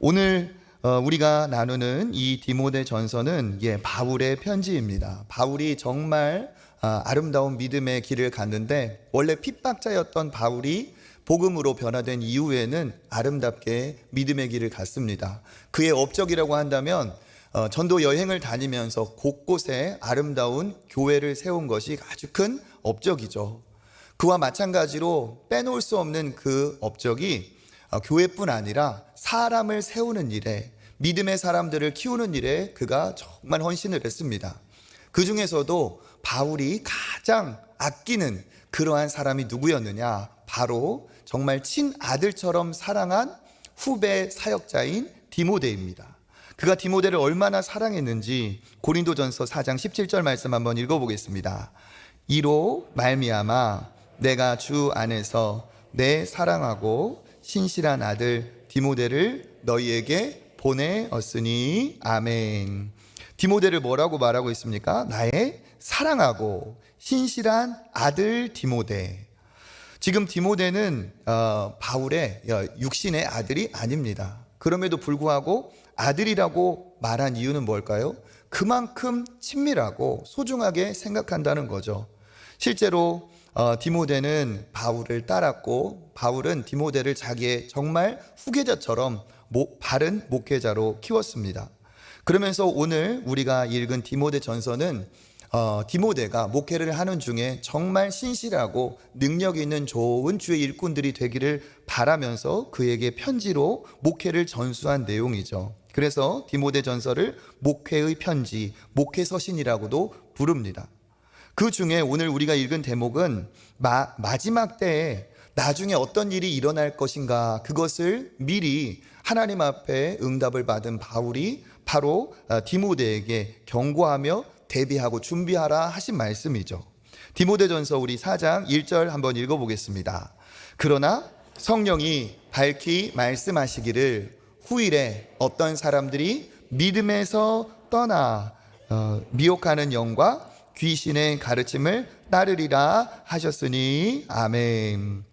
오늘 우리가 나누는 이 디모데 전서는 바울의 편지입니다. 바울이 정말 아름다운 믿음의 길을 갔는데 원래 핍박자였던 바울이 복음으로 변화된 이후에는 아름답게 믿음의 길을 갔습니다. 그의 업적이라고 한다면 전도 여행을 다니면서 곳곳에 아름다운 교회를 세운 것이 아주 큰 업적이죠. 그와 마찬가지로 빼놓을 수 없는 그 업적이 교회뿐 아니라 사람을 세우는 일에, 믿음의 사람들을 키우는 일에 그가 정말 헌신을 했습니다. 그 중에서도 바울이 가장 아끼는 그러한 사람이 누구였느냐? 바로 정말 친아들처럼 사랑한 후배 사역자인 디모데입니다. 그가 디모데를 얼마나 사랑했는지 고린도전서 4장 17절 말씀 한번 읽어보겠습니다. 이로 말미암아 내가 주 안에서 내 사랑하고 신실한 아들 디모데를 너희에게 보내었으니 아멘. 디모데를 뭐라고 말하고 있습니까? 나의 사랑하고 신실한 아들 디모데. 지금 디모데는 바울의 육신의 아들이 아닙니다. 그럼에도 불구하고 아들이라고 말한 이유는 뭘까요? 그만큼 친밀하고 소중하게 생각한다는 거죠. 실제로 디모데는 바울을 따랐고 바울은 디모데를 자기의 정말 후계자처럼 바른 목회자로 키웠습니다. 그러면서 오늘 우리가 읽은 디모데 전서는 디모데가 목회를 하는 중에 정말 신실하고 능력 있는 좋은 주의 일꾼들이 되기를 바라면서 그에게 편지로 목회를 전수한 내용이죠. 그래서 디모데 전서를 목회의 편지, 목회서신이라고도 부릅니다. 그 중에 오늘 우리가 읽은 대목은 마지막 때에 나중에 어떤 일이 일어날 것인가, 그것을 미리 하나님 앞에 응답을 받은 바울이 바로 디모데에게 경고하며 대비하고 준비하라 하신 말씀이죠. 디모데전서 우리 4장 1절 한번 읽어보겠습니다. 그러나 성령이 밝히 말씀하시기를 후일에 어떤 사람들이 믿음에서 떠나 미혹하는 영과 귀신의 가르침을 따르리라 하셨으니 아멘.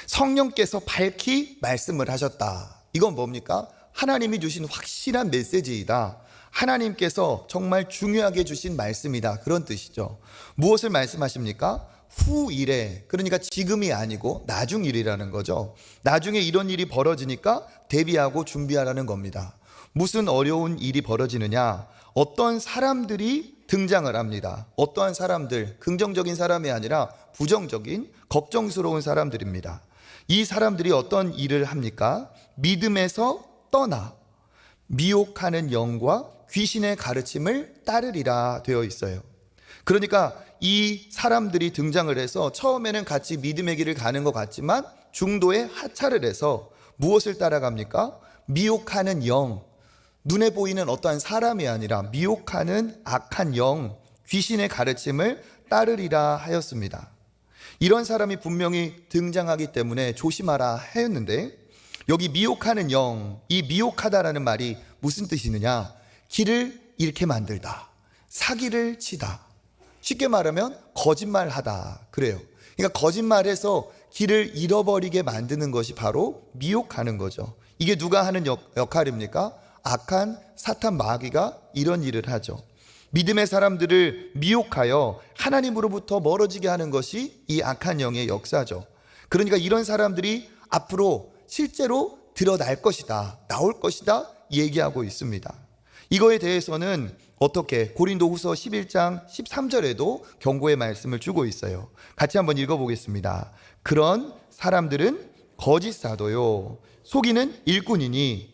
성령께서 밝히 말씀을 하셨다. 이건 뭡니까? 하나님이 주신 확실한 메시지이다. 하나님께서 정말 중요하게 주신 말씀이다. 그런 뜻이죠. 무엇을 말씀하십니까? 후일에, 그러니까 지금이 아니고 나중일이라는 거죠. 나중에 이런 일이 벌어지니까 대비하고 준비하라는 겁니다. 무슨 어려운 일이 벌어지느냐? 어떤 사람들이 등장을 합니다. 어떠한 사람들, 긍정적인 사람이 아니라 부정적인, 걱정스러운 사람들입니다. 이 사람들이 어떤 일을 합니까? 믿음에서 떠나 미혹하는 영과 귀신의 가르침을 따르리라 되어 있어요. 그러니까 이 사람들이 등장을 해서 처음에는 같이 믿음의 길을 가는 것 같지만 중도에 하차를 해서 무엇을 따라갑니까? 미혹하는 영, 눈에 보이는 어떠한 사람이 아니라 미혹하는 악한 영, 귀신의 가르침을 따르리라 하였습니다. 이런 사람이 분명히 등장하기 때문에 조심하라 하였는데, 여기 미혹하는 영, 이 미혹하다라는 말이 무슨 뜻이느냐? 길을 잃게 만들다, 사기를 치다, 쉽게 말하면 거짓말하다, 그래요. 그러니까 거짓말해서 길을 잃어버리게 만드는 것이 바로 미혹하는 거죠. 이게 누가 하는 역할입니까? 악한 사탄 마귀가 이런 일을 하죠. 믿음의 사람들을 미혹하여 하나님으로부터 멀어지게 하는 것이 이 악한 영의 역사죠. 그러니까 이런 사람들이 앞으로 실제로 드러날 것이다, 나올 것이다 얘기하고 있습니다. 이거에 대해서는 어떻게 고린도후서 11장 13절에도 경고의 말씀을 주고 있어요. 같이 한번 읽어보겠습니다. 그런 사람들은 거짓 사도요 속이는 일꾼이니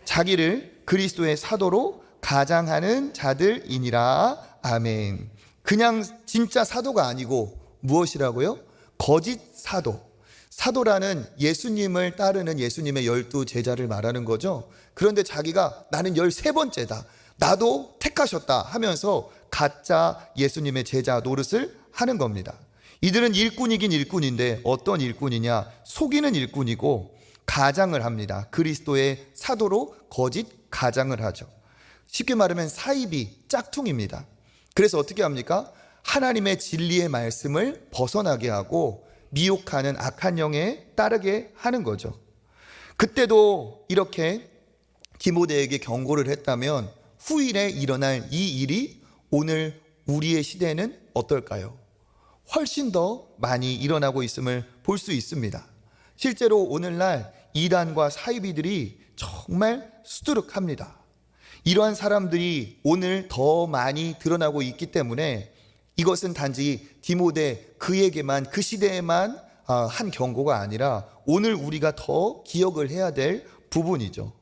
자기를 그리스도의 사도로 가장하는 자들이니라. 아멘. 그냥 진짜 사도가 아니고 무엇이라고요? 거짓 사도. 사도라는 예수님을 따르는 예수님의 12제자를 말하는 거죠. 그런데 자기가 나는 13번째다, 나도 택하셨다 하면서 가짜 예수님의 제자 노릇을 하는 겁니다. 이들은 일꾼이긴 일꾼인데 어떤 일꾼이냐? 속이는 일꾼이고 가장을 합니다. 그리스도의 사도로 거짓 가장을 하죠. 쉽게 말하면 사이비, 짝퉁입니다. 그래서 어떻게 합니까? 하나님의 진리의 말씀을 벗어나게 하고 미혹하는 악한 영에 따르게 하는 거죠. 그때도 이렇게 디모데에게 경고를 했다면 후일에 일어날 이 일이 오늘 우리의 시대에는 어떨까요? 훨씬 더 많이 일어나고 있음을 볼 수 있습니다. 실제로 오늘날 이단과 사이비들이 정말 수두룩합니다. 이러한 사람들이 오늘 더 많이 드러나고 있기 때문에 이것은 단지 디모데 그에게만, 그 시대에만 한 경고가 아니라 오늘 우리가 더 기억을 해야 될 부분이죠.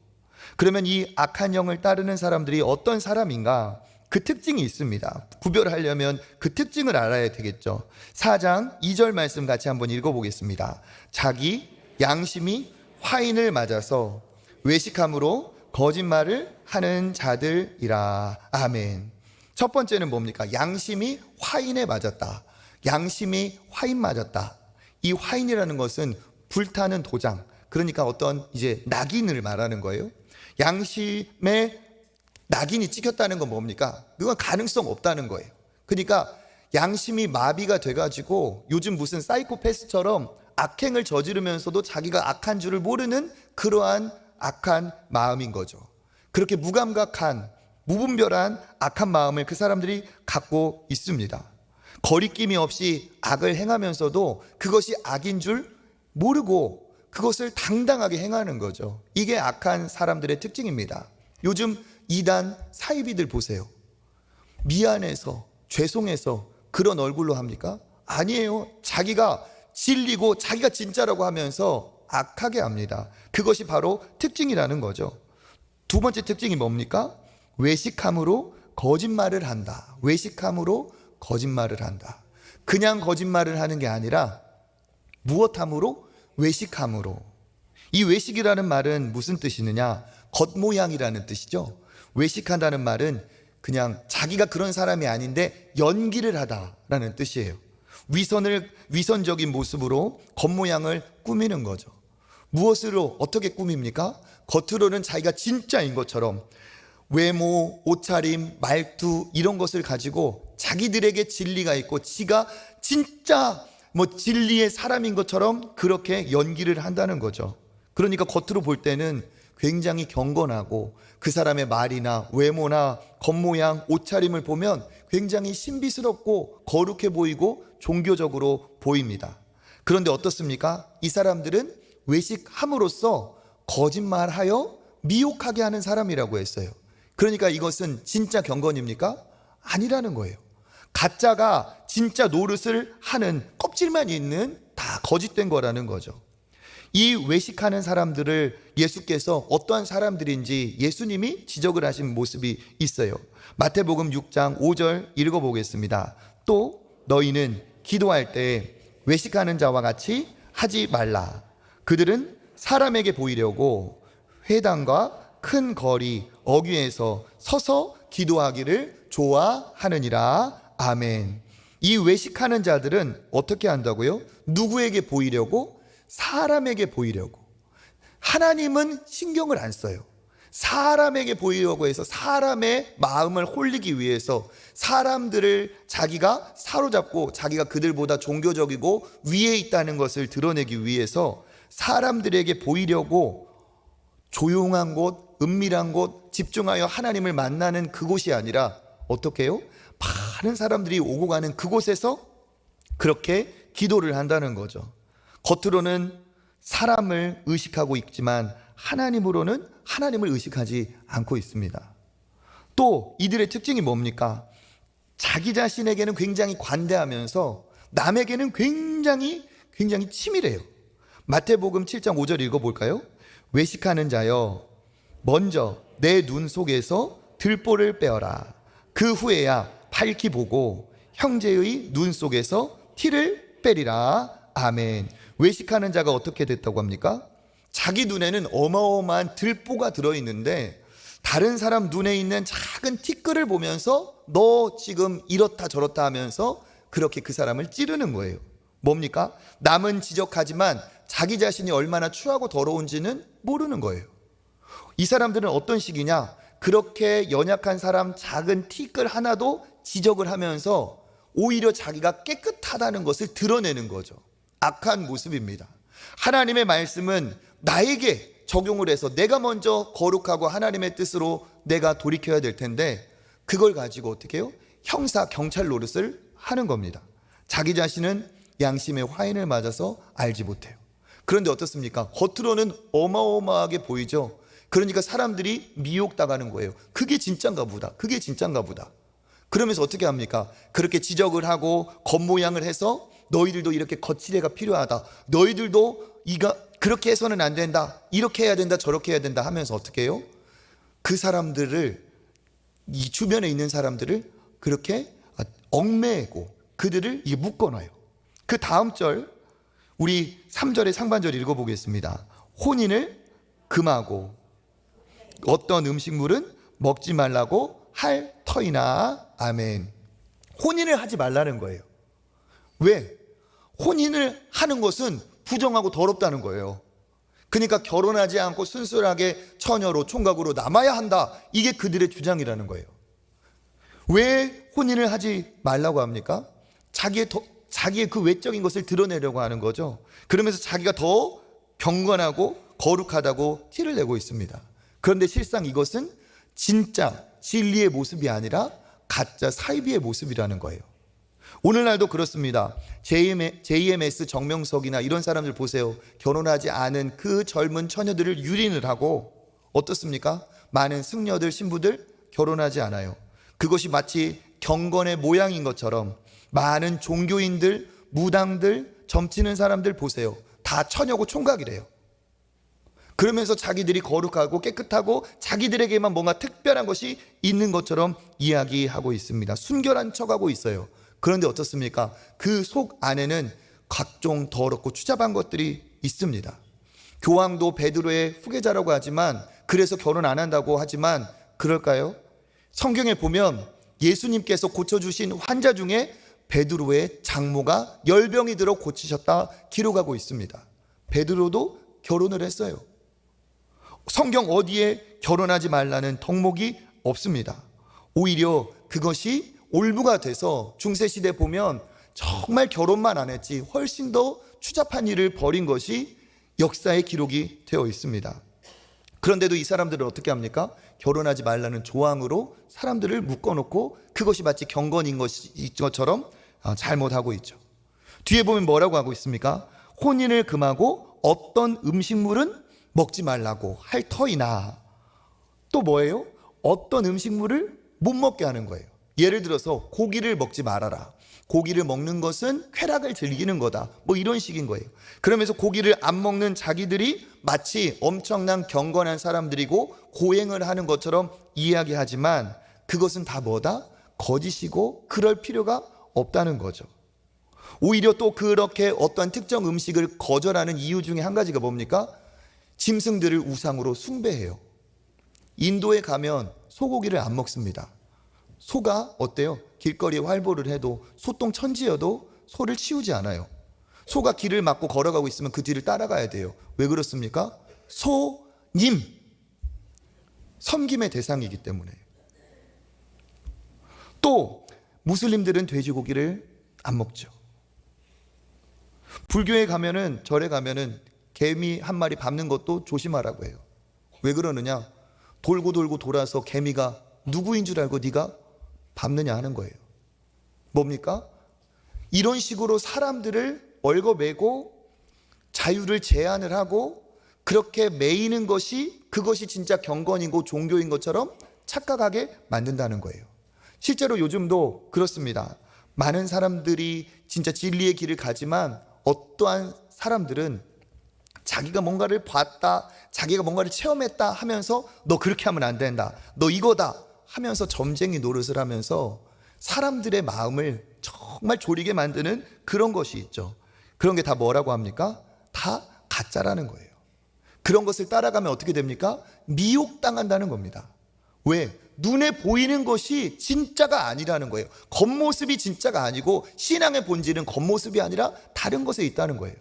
그러면 이 악한 영을 따르는 사람들이 어떤 사람인가? 그 특징이 있습니다. 구별하려면 그 특징을 알아야 되겠죠. 4장 2절 말씀 같이 한번 읽어보겠습니다. 자기 양심이 화인을 맞아서 외식함으로 거짓말을 하는 자들이라. 아멘. 첫 번째는 뭡니까? 양심이 화인에 맞았다. 양심이 화인 맞았다. 이 화인이라는 것은 불타는 도장, 그러니까 어떤 이제 낙인을 말하는 거예요. 양심에 낙인이 찍혔다는 건 뭡니까? 그건 가능성 없다는 거예요. 그러니까 양심이 마비가 돼가지고 요즘 무슨 사이코패스처럼 악행을 저지르면서도 자기가 악한 줄을 모르는 그러한 악한 마음인 거죠. 그렇게 무감각한, 무분별한 악한 마음을 그 사람들이 갖고 있습니다. 거리낌이 없이 악을 행하면서도 그것이 악인 줄 모르고 그것을 당당하게 행하는 거죠. 이게 악한 사람들의 특징입니다. 요즘 이단 사이비들 보세요. 미안해서, 죄송해서 그런 얼굴로 합니까? 아니에요. 자기가 진리고 자기가 진짜라고 하면서 악하게 합니다. 그것이 바로 특징이라는 거죠. 두 번째 특징이 뭡니까? 외식함으로 거짓말을 한다. 외식함으로 거짓말을 한다. 그냥 거짓말을 하는 게 아니라 무엇함으로? 외식함으로. 이 외식이라는 말은 무슨 뜻이느냐? 겉모양이라는 뜻이죠. 외식한다는 말은 그냥 자기가 그런 사람이 아닌데 연기를 하다라는 뜻이에요. 위선적인 모습으로 겉모양을 꾸미는 거죠. 무엇으로 어떻게 꾸밉니까? 겉으로는 자기가 진짜인 것처럼 외모, 옷차림, 말투 이런 것을 가지고 자기들에게 진리가 있고 지가 진짜 진리의 사람인 것처럼 그렇게 연기를 한다는 거죠. 그러니까 겉으로 볼 때는 굉장히 경건하고 그 사람의 말이나 외모나 겉모양, 옷차림을 보면 굉장히 신비스럽고 거룩해 보이고 종교적으로 보입니다. 그런데 어떻습니까? 이 사람들은 외식함으로써 거짓말하여 미혹하게 하는 사람이라고 했어요. 그러니까 이것은 진짜 경건입니까? 아니라는 거예요. 가짜가 진짜 노릇을 하는 껍질만 있는 다 거짓된 거라는 거죠. 이 외식하는 사람들을 예수께서 어떠한 사람들인지 예수님이 지적을 하신 모습이 있어요. 마태복음 6장 5절 읽어보겠습니다. 또 너희는 기도할 때 외식하는 자와 같이 하지 말라. 그들은 사람에게 보이려고 회당과 큰 거리 어귀에서 서서 기도하기를 좋아하느니라. 아멘. 이 외식하는 자들은 어떻게 한다고요? 누구에게 보이려고? 사람에게 보이려고. 하나님은 신경을 안 써요. 사람에게 보이려고 해서 사람의 마음을 홀리기 위해서 사람들을 자기가 사로잡고 자기가 그들보다 종교적이고 위에 있다는 것을 드러내기 위해서 사람들에게 보이려고 조용한 곳, 은밀한 곳, 집중하여 하나님을 만나는 그곳이 아니라 어떻게 해요? 많은 사람들이 오고 가는 그곳에서 그렇게 기도를 한다는 거죠. 겉으로는 사람을 의식하고 있지만 하나님으로는 하나님을 의식하지 않고 있습니다. 또 이들의 특징이 뭡니까? 자기 자신에게는 굉장히 관대하면서 남에게는 굉장히 치밀해요. 마태복음 7장 5절 읽어볼까요? 외식하는 자여 먼저 내 눈 속에서 들보를 빼어라. 그 후에야 밝히 보고 형제의 눈 속에서 티를 빼리라. 아멘. 외식하는 자가 어떻게 됐다고 합니까? 자기 눈에는 어마어마한 들보가 들어있는데 다른 사람 눈에 있는 작은 티끌을 보면서 너 지금 이렇다 저렇다 하면서 그렇게 그 사람을 찌르는 거예요. 뭡니까? 남은 지적하지만 자기 자신이 얼마나 추하고 더러운지는 모르는 거예요. 이 사람들은 어떤 식이냐? 그렇게 연약한 사람 작은 티끌 하나도 지적을 하면서 오히려 자기가 깨끗하다는 것을 드러내는 거죠. 악한 모습입니다. 하나님의 말씀은 나에게 적용을 해서 내가 먼저 거룩하고 하나님의 뜻으로 내가 돌이켜야 될 텐데, 그걸 가지고 어떻게 해요? 형사 경찰 노릇을 하는 겁니다. 자기 자신은 양심의 화인을 맞아서 알지 못해요. 그런데 어떻습니까? 겉으로는 어마어마하게 보이죠. 그러니까 사람들이 미혹당하는 거예요. 그게 진짠가 보다. 그게 진짠가 보다. 그러면서 어떻게 합니까? 그렇게 지적을 하고 겉모양을 해서 너희들도 이렇게 거칠애가 필요하다. 너희들도 그렇게 해서는 안 된다. 이렇게 해야 된다. 저렇게 해야 된다 하면서 어떻게 해요? 그 사람들을, 이 주변에 있는 사람들을 그렇게 얽매고 그들을 묶어놔요. 그 다음 절, 우리 3절의 상반절 읽어보겠습니다. 혼인을 금하고 어떤 음식물은 먹지 말라고 할 터이나. 아멘. 혼인을 하지 말라는 거예요. 왜? 혼인을 하는 것은 부정하고 더럽다는 거예요. 그러니까 결혼하지 않고 순수하게 처녀로 총각으로 남아야 한다. 이게 그들의 주장이라는 거예요. 왜 혼인을 하지 말라고 합니까? 자기의 그 외적인 것을 드러내려고 하는 거죠. 그러면서 자기가 더 경건하고 거룩하다고 티를 내고 있습니다. 그런데 실상 이것은 진짜 진리의 모습이 아니라 가짜 사이비의 모습이라는 거예요. 오늘날도 그렇습니다. JMS 정명석이나 이런 사람들 보세요. 결혼하지 않은 그 젊은 처녀들을 유린을 하고 어떻습니까? 많은 승려들, 신부들 결혼하지 않아요. 그것이 마치 경건의 모양인 것처럼 많은 종교인들, 무당들, 점치는 사람들 보세요. 다 처녀고 총각이래요. 그러면서 자기들이 거룩하고 깨끗하고 자기들에게만 뭔가 특별한 것이 있는 것처럼 이야기하고 있습니다. 순결한 척하고 있어요. 그런데 어떻습니까? 그 속 안에는 각종 더럽고 추잡한 것들이 있습니다. 교황도 베드로의 후계자라고 하지만, 그래서 결혼 안 한다고 하지만 그럴까요? 성경에 보면 예수님께서 고쳐주신 환자 중에 베드로의 장모가 열병이 들어 고치셨다 기록하고 있습니다. 베드로도 결혼을 했어요. 성경 어디에 결혼하지 말라는 덕목이 없습니다. 오히려 그것이 올무가 돼서 중세시대 보면 정말 결혼만 안 했지 훨씬 더 추잡한 일을 벌인 것이 역사의 기록이 되어 있습니다. 그런데도 이 사람들은 어떻게 합니까? 결혼하지 말라는 조항으로 사람들을 묶어놓고 그것이 마치 경건인 것처럼 잘못하고 있죠. 뒤에 보면 뭐라고 하고 있습니까? 혼인을 금하고 어떤 음식물은 먹지 말라고 할 터이나. 또 뭐예요? 어떤 음식물을 못 먹게 하는 거예요. 예를 들어서 고기를 먹지 말아라. 고기를 먹는 것은 쾌락을 즐기는 거다. 뭐 이런 식인 거예요. 그러면서 고기를 안 먹는 자기들이 마치 엄청난 경건한 사람들이고 고행을 하는 것처럼 이야기하지만 그것은 다 뭐다? 거짓이고 그럴 필요가 없다는 거죠. 오히려 또 그렇게 어떤 특정 음식을 거절하는 이유 중에 한 가지가 뭡니까? 짐승들을 우상으로 숭배해요. 인도에 가면 소고기를 안 먹습니다. 소가 어때요? 길거리에 활보를 해도 소똥 천지여도 소를 치우지 않아요. 소가 길을 막고 걸어가고 있으면 그 뒤를 따라가야 돼요. 왜 그렇습니까? 소님, 섬김의 대상이기 때문에. 또 무슬림들은 돼지고기를 안 먹죠. 불교에 가면은, 절에 가면은 개미 한 마리 밟는 것도 조심하라고 해요. 왜 그러느냐? 돌고 돌고 돌아서 개미가 누구인 줄 알고 네가 밟느냐 하는 거예요. 뭡니까? 이런 식으로 사람들을 얽어매고 자유를 제한을 하고 그렇게 매이는 것이, 그것이 진짜 경건이고 종교인 것처럼 착각하게 만든다는 거예요. 실제로 요즘도 그렇습니다. 많은 사람들이 진짜 진리의 길을 가지만 어떠한 사람들은 자기가 뭔가를 봤다, 자기가 뭔가를 체험했다 하면서 너 그렇게 하면 안 된다, 너 이거다 하면서 점쟁이 노릇을 하면서 사람들의 마음을 정말 졸이게 만드는 그런 것이 있죠. 그런 게 다 뭐라고 합니까? 다 가짜라는 거예요. 그런 것을 따라가면 어떻게 됩니까? 미혹당한다는 겁니다. 왜? 눈에 보이는 것이 진짜가 아니라는 거예요. 겉모습이 진짜가 아니고 신앙의 본질은 겉모습이 아니라 다른 것에 있다는 거예요.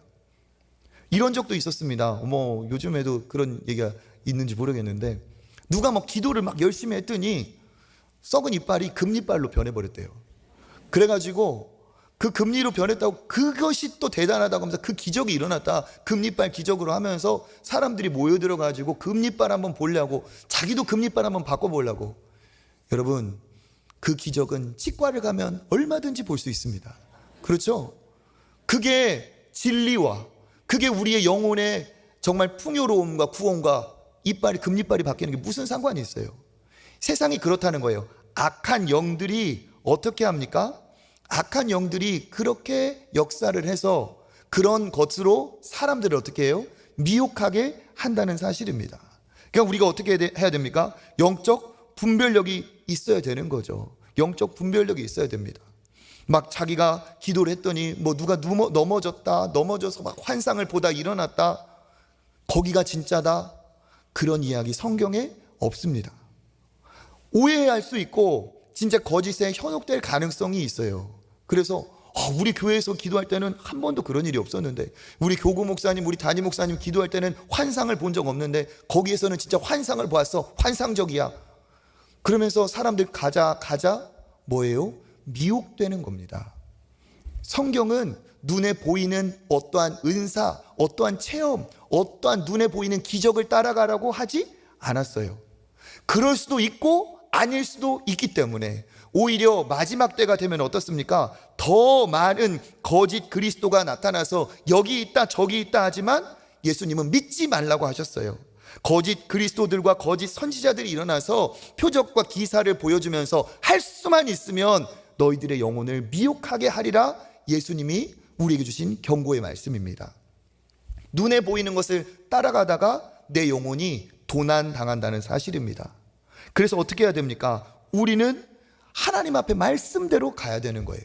이런 적도 있었습니다. 요즘에도 그런 얘기가 있는지 모르겠는데 누가 기도를 열심히 했더니 썩은 이빨이 금이빨로 변해버렸대요. 그래가지고 그 금리로 변했다고 그것이 또 대단하다고 하면서 그 기적이 일어났다, 금리빨 기적으로 하면서 사람들이 모여들어가지고 금리빨 한번 보려고, 자기도 금리빨 한번 바꿔보려고. 여러분, 그 기적은 치과를 가면 얼마든지 볼 수 있습니다. 그렇죠? 그게 진리와, 그게 우리의 영혼의 정말 풍요로움과 구원과 이빨이, 금리빨이 바뀌는 게 무슨 상관이 있어요? 세상이 그렇다는 거예요. 악한 영들이 어떻게 합니까? 악한 영들이 그렇게 역사를 해서 그런 것으로 사람들을 어떻게 해요? 미혹하게 한다는 사실입니다. 그러니까 우리가 어떻게 해야 됩니까? 영적 분별력이 있어야 되는 거죠. 영적 분별력이 있어야 됩니다. 막 자기가 기도를 했더니 뭐 누가 넘어져서 막 환상을 보다 일어났다, 거기가 진짜다, 그런 이야기 성경에 없습니다. 오해할 수 있고 진짜 거짓에 현혹될 가능성이 있어요. 그래서 우리 교회에서 기도할 때는 한 번도 그런 일이 없었는데, 우리 교구 목사님, 우리 담임 목사님 기도할 때는 환상을 본 적 없는데 거기에서는 진짜 환상을 보았어, 환상적이야. 그러면서 사람들 가자 뭐예요? 미혹되는 겁니다. 성경은 눈에 보이는 어떠한 은사, 어떠한 체험, 어떠한 눈에 보이는 기적을 따라가라고 하지 않았어요. 그럴 수도 있고 아닐 수도 있기 때문에 오히려 마지막 때가 되면 어떻습니까? 더 많은 거짓 그리스도가 나타나서 여기 있다 저기 있다 하지만 예수님은 믿지 말라고 하셨어요. 거짓 그리스도들과 거짓 선지자들이 일어나서 표적과 기사를 보여주면서 할 수만 있으면 너희들의 영혼을 미혹하게 하리라, 예수님이 우리에게 주신 경고의 말씀입니다. 눈에 보이는 것을 따라가다가 내 영혼이 도난당한다는 사실입니다. 그래서 어떻게 해야 됩니까? 우리는 하나님 앞에 말씀대로 가야 되는 거예요.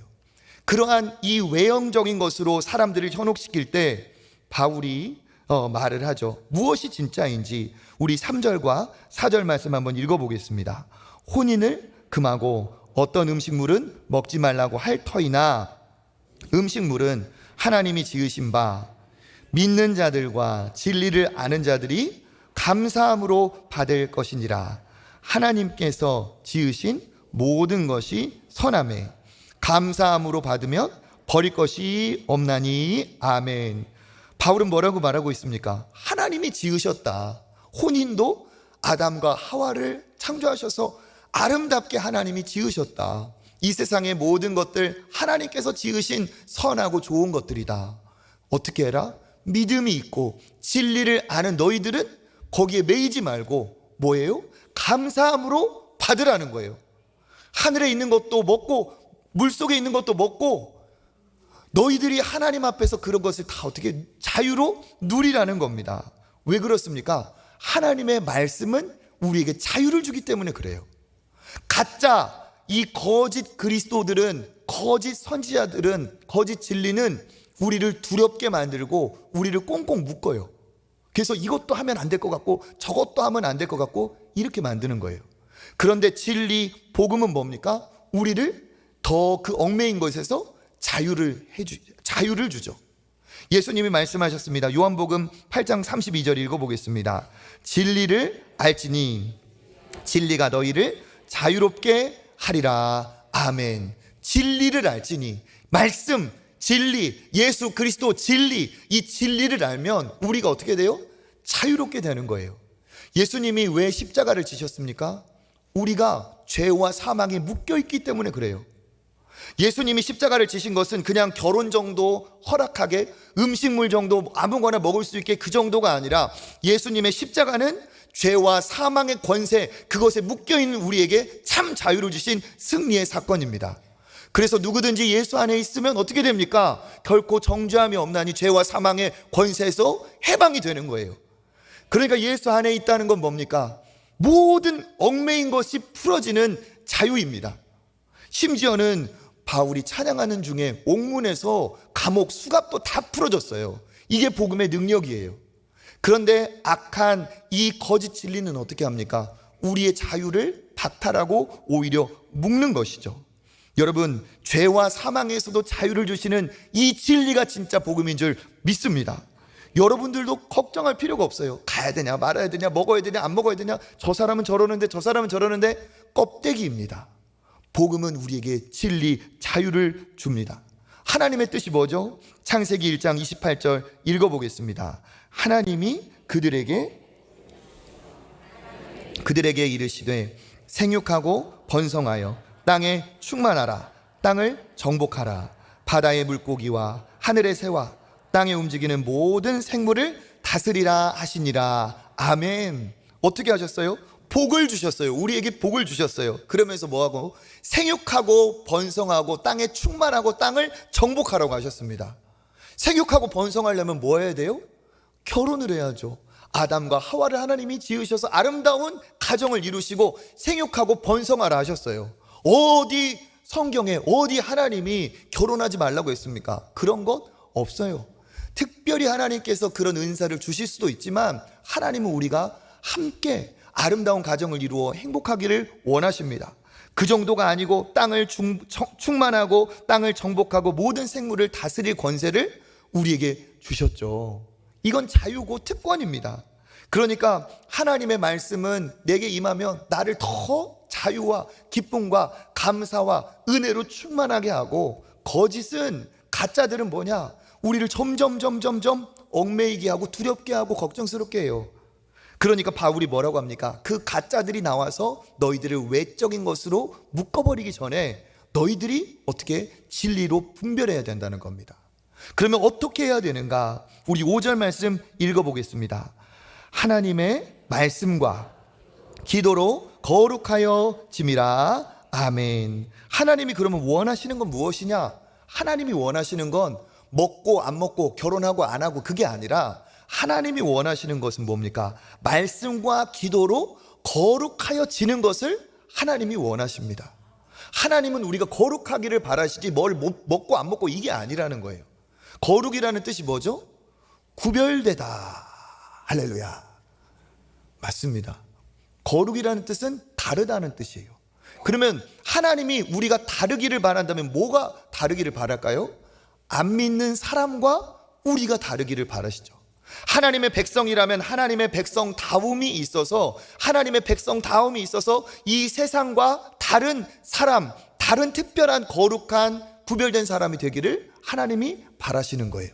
그러한 이 외형적인 것으로 사람들을 현혹시킬 때 바울이 말을 하죠. 무엇이 진짜인지 우리 3절과 4절 말씀 한번 읽어보겠습니다. 혼인을 금하고 어떤 음식물은 먹지 말라고 할 터이나 음식물은 하나님이 지으신 바 믿는 자들과 진리를 아는 자들이 감사함으로 받을 것이니라. 하나님께서 지으신 모든 것이 선하매 감사함으로 받으면 버릴 것이 없나니. 아멘. 바울은 뭐라고 말하고 있습니까? 하나님이 지으셨다. 혼인도 아담과 하와를 창조하셔서 아름답게 하나님이 지으셨다. 이 세상의 모든 것들 하나님께서 지으신 선하고 좋은 것들이다. 어떻게 해라? 믿음이 있고 진리를 아는 너희들은 거기에 매이지 말고 뭐예요? 감사함으로 받으라는 거예요. 하늘에 있는 것도 먹고 물속에 있는 것도 먹고 너희들이 하나님 앞에서 그런 것을 다 어떻게 자유로 누리라는 겁니다. 왜 그렇습니까? 하나님의 말씀은 우리에게 자유를 주기 때문에 그래요. 가짜 이 거짓 그리스도들은, 거짓 선지자들은, 거짓 진리는 우리를 두렵게 만들고 우리를 꽁꽁 묶어요. 그래서 이것도 하면 안 될 것 같고 저것도 하면 안 될 것 같고 이렇게 만드는 거예요. 그런데 진리, 복음은 뭡니까? 우리를 더 그 얽매인 것에서 자유를 주죠. 예수님이 말씀하셨습니다. 요한복음 8장 32절 읽어보겠습니다. 진리를 알지니 진리가 너희를 자유롭게 하리라. 아멘. 진리를 알지니, 말씀, 진리, 예수 그리스도 진리, 이 진리를 알면 우리가 어떻게 돼요? 자유롭게 되는 거예요. 예수님이 왜 십자가를 지셨습니까? 우리가 죄와 사망에 묶여있기 때문에 그래요. 예수님이 십자가를 지신 것은 그냥 결혼 정도 허락하게, 음식물 정도 아무거나 먹을 수 있게 그 정도가 아니라 예수님의 십자가는 죄와 사망의 권세, 그것에 묶여있는 우리에게 참 자유를 주신 승리의 사건입니다. 그래서 누구든지 예수 안에 있으면 어떻게 됩니까? 결코 정죄함이 없나니 죄와 사망의 권세에서 해방이 되는 거예요. 그러니까 예수 안에 있다는 건 뭡니까? 모든 얽매인 것이 풀어지는 자유입니다. 심지어는 바울이 찬양하는 중에 옥문에서 감옥 수갑도 다 풀어졌어요. 이게 복음의 능력이에요. 그런데 악한 이 거짓 진리는 어떻게 합니까? 우리의 자유를 박탈하고 오히려 묶는 것이죠. 여러분, 죄와 사망에서도 자유를 주시는 이 진리가 진짜 복음인 줄 믿습니다. 여러분들도 걱정할 필요가 없어요. 가야 되냐 말아야 되냐, 먹어야 되냐 안 먹어야 되냐, 저 사람은 저러는데 저 사람은 저러는데, 껍데기입니다. 복음은 우리에게 진리, 자유를 줍니다. 하나님의 뜻이 뭐죠? 창세기 1장 28절 읽어보겠습니다. 하나님이 그들에게 이르시되 생육하고 번성하여 땅에 충만하라. 땅을 정복하라. 바다의 물고기와 하늘의 새와 땅에 움직이는 모든 생물을 다스리라 하시니라. 아멘. 어떻게 하셨어요? 복을 주셨어요. 우리에게 복을 주셨어요. 그러면서 뭐하고? 생육하고 번성하고 땅에 충만하고 땅을 정복하라고 하셨습니다. 생육하고 번성하려면 뭐 해야 돼요? 결혼을 해야죠. 아담과 하와를 하나님이 지으셔서 아름다운 가정을 이루시고 생육하고 번성하라 하셨어요. 어디 성경에 어디 하나님이 결혼하지 말라고 했습니까? 그런 것 없어요. 특별히 하나님께서 그런 은사를 주실 수도 있지만 하나님은 우리가 함께 아름다운 가정을 이루어 행복하기를 원하십니다. 그 정도가 아니고 땅을 충만하고 땅을 정복하고 모든 생물을 다스릴 권세를 우리에게 주셨죠. 이건 자유고 특권입니다. 그러니까 하나님의 말씀은 내게 임하면 나를 더 자유와 기쁨과 감사와 은혜로 충만하게 하고, 거짓은, 가짜들은 뭐냐? 우리를 점점 얽매이게 하고 두렵게 하고 걱정스럽게 해요. 그러니까 바울이 뭐라고 합니까? 그 가짜들이 나와서 너희들을 외적인 것으로 묶어버리기 전에 너희들이 어떻게 진리로 분별해야 된다는 겁니다. 그러면 어떻게 해야 되는가? 우리 5절 말씀 읽어보겠습니다. 하나님의 말씀과 기도로 거룩하여 짐이라. 아멘. 하나님이 그러면 원하시는 건 무엇이냐? 하나님이 원하시는 건 먹고 안 먹고 결혼하고 안 하고 그게 아니라 하나님이 원하시는 것은 뭡니까? 말씀과 기도로 거룩하여 지는 것을 하나님이 원하십니다. 하나님은 우리가 거룩하기를 바라시지 뭘 먹고 안 먹고 이게 아니라는 거예요. 거룩이라는 뜻이 뭐죠? 구별되다. 할렐루야. 맞습니다. 거룩이라는 뜻은 다르다는 뜻이에요. 그러면 하나님이 우리가 다르기를 바란다면 뭐가 다르기를 바랄까요? 안 믿는 사람과 우리가 다르기를 바라시죠. 하나님의 백성이라면 하나님의 백성다움이 있어서, 하나님의 백성다움이 있어서 이 세상과 다른 사람, 다른 특별한 거룩한 구별된 사람이 되기를 하나님이 바라시는 거예요.